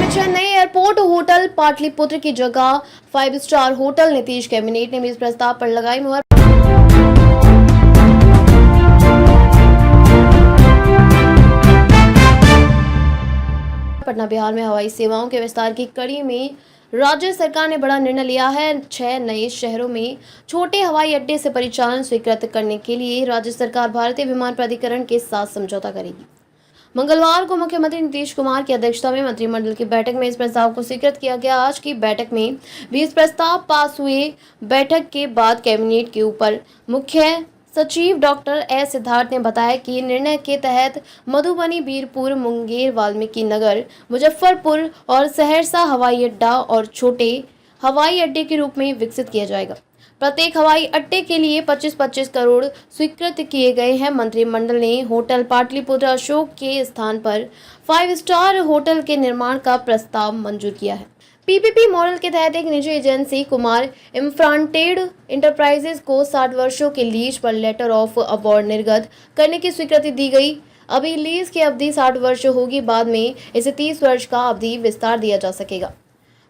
Chennai airport hotel Pataliputra की जगह 5 star hotel, Nitish cabinet ने भी इस प्रस्ताव पर लगाई मुहर। पटना बिहार में हवाई सेवाओं के विस्तार की कड़ी में राज्य सरकार ने बड़ा निर्णय लिया है। 6 नए शहरों में छोटे हवाई अड्डे से परिचालन स्वीकृत करने के लिए राज्य सरकार भारतीय विमान प्राधिकरण के साथ समझौता करेगी। मंगलवार को मुख्यमंत्री नीतीश कुमार की अध्यक्षता में मंत्रिमंडल की बैठक में इस प्रस्ताव को स्वीकृत किया गया। आज की बैठक में 20 प्रस्ताव पास हुए। बैठक के बाद कैबिनेट के ऊपर मुख्य सचिव डॉक्टर एस सिद्धार्थ ने बताया कि निर्णय के तहत मधुबनी, बीरपुर, मुंगेर, वाल्मीकि नगर, मुजफ्फरपुर और सहरसा हवाई अड्डा और छोटे हवाई अड्डे के रूप में विकसित किया जाएगा। प्रत्येक हवाई अड्डे के लिए 25-25 करोड़ स्वीकृत किए गए हैं। मंत्रिमंडल ने होटल पाटलिपुत्र अशोक के स्थान पर 5 स्टार होटल के निर्माण का प्रस्ताव मंजूर किया है। पीपीपी मॉडल के तहत एक निजी एजेंसी कुमार इन्फ्रांटेड इंटरप्राइजेज को 60 वर्षों के लीज पर लेटर ऑफ अवार्ड निर्गत करने की स्वीकृति दी गई। अभी लीज की अवधि 60 वर्ष होगी, बाद में इसे 30 वर्ष का अवधि विस्तार दिया जा सकेगा।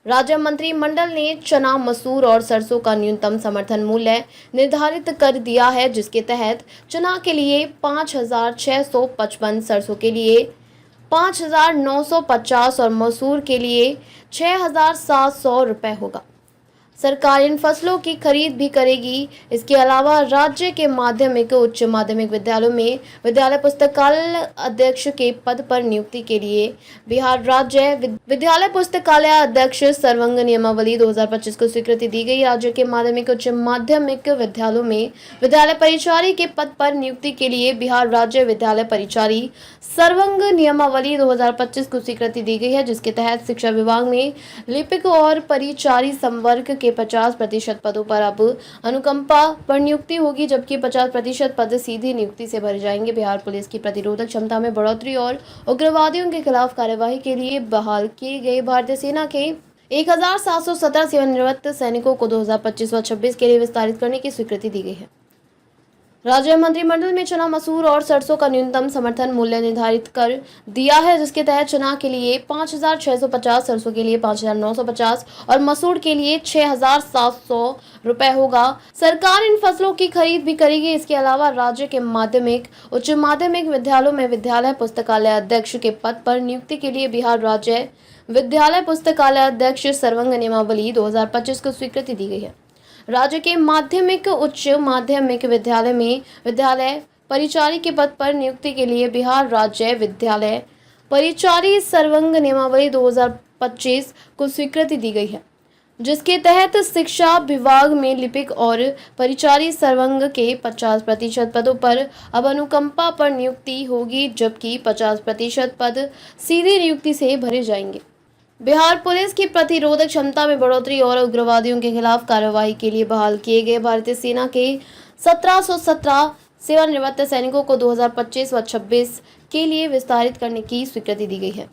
राज्य मंत्रिमंडल ने चना, मसूर और सरसों का न्यूनतम समर्थन मूल्य निर्धारित कर दिया है, जिसके तहत चना के लिए 5,655, सरसों के लिए 5,950 और मसूर के लिए 6,700 रुपये होगा। सरकार इन फसलों की खरीद भी करेगी। इसके अलावा राज्य के माध्यमिक उच्च माध्यमिक विद्यालयों में विद्यालय पुस्तकालय अध्यक्ष के पद पर नियुक्ति के लिए बिहार राज्य विद्यालय पुस्तकालय अध्यक्ष सर्वांग नियमावली 2025 को स्वीकृति दी गई। राज्य के माध्यमिक उच्च माध्यमिक विद्यालयों में विद्यालय परिचारी के पद पर नियुक्ति के लिए बिहार राज्य विद्यालय परिचारी सर्वांग नियमावली 2025 को स्वीकृति दी गई है, जिसके तहत शिक्षा विभाग में लिपिक और परिचारी संवर्ग के 50% पदों पर अब अनुकंपा पर नियुक्ति होगी, जबकि 50% पद सीधी नियुक्ति से भरे जाएंगे। बिहार पुलिस की प्रतिरोधक क्षमता में बढ़ोतरी और उग्रवादियों के खिलाफ कार्यवाही के लिए बहाल किए गए भारतीय सेना के 1,717 सेवानिवृत्त सैनिकों को 2025 व 26 के लिए विस्तारित करने की स्वीकृति दी गई है। राज्य मंत्रिमंडल में चना, मसूर और सरसों का न्यूनतम समर्थन मूल्य निर्धारित कर दिया है, जिसके तहत चना के लिए 5,650, सरसों के लिए 5,950 और मसूर के लिए 6,700 रुपये होगा। सरकार इन फसलों की खरीद भी करेगी। इसके अलावा राज्य के माध्यमिक उच्च माध्यमिक विद्यालयों में विद्यालय पुस्तकालय अध्यक्ष के पद पर नियुक्ति के लिए बिहार राज्य विद्यालय पुस्तकालय अध्यक्ष सर्वांग नियमावली 2025 को स्वीकृति दी गई है। राज्य के माध्यमिक उच्च माध्यमिक विद्यालय में विद्यालय परिचारी के पद पर नियुक्ति के लिए बिहार राज्य विद्यालय परिचारी सर्वांग नियमावली 2025 को स्वीकृति दी गई है, जिसके तहत शिक्षा विभाग में लिपिक और परिचारी सर्वांग के 50% पदों पर अब अनुकंपा पर नियुक्ति होगी, जबकि 50% पद सीधी नियुक्ति से भरे जाएंगे। बिहार पुलिस की प्रतिरोधक क्षमता में बढ़ोतरी और उग्रवादियों के खिलाफ कार्रवाई के लिए बहाल किए गए भारतीय सेना के 1,717 सेवानिवृत्त सैनिकों को 2025 व 26 के लिए विस्तारित करने की स्वीकृति दी गई है।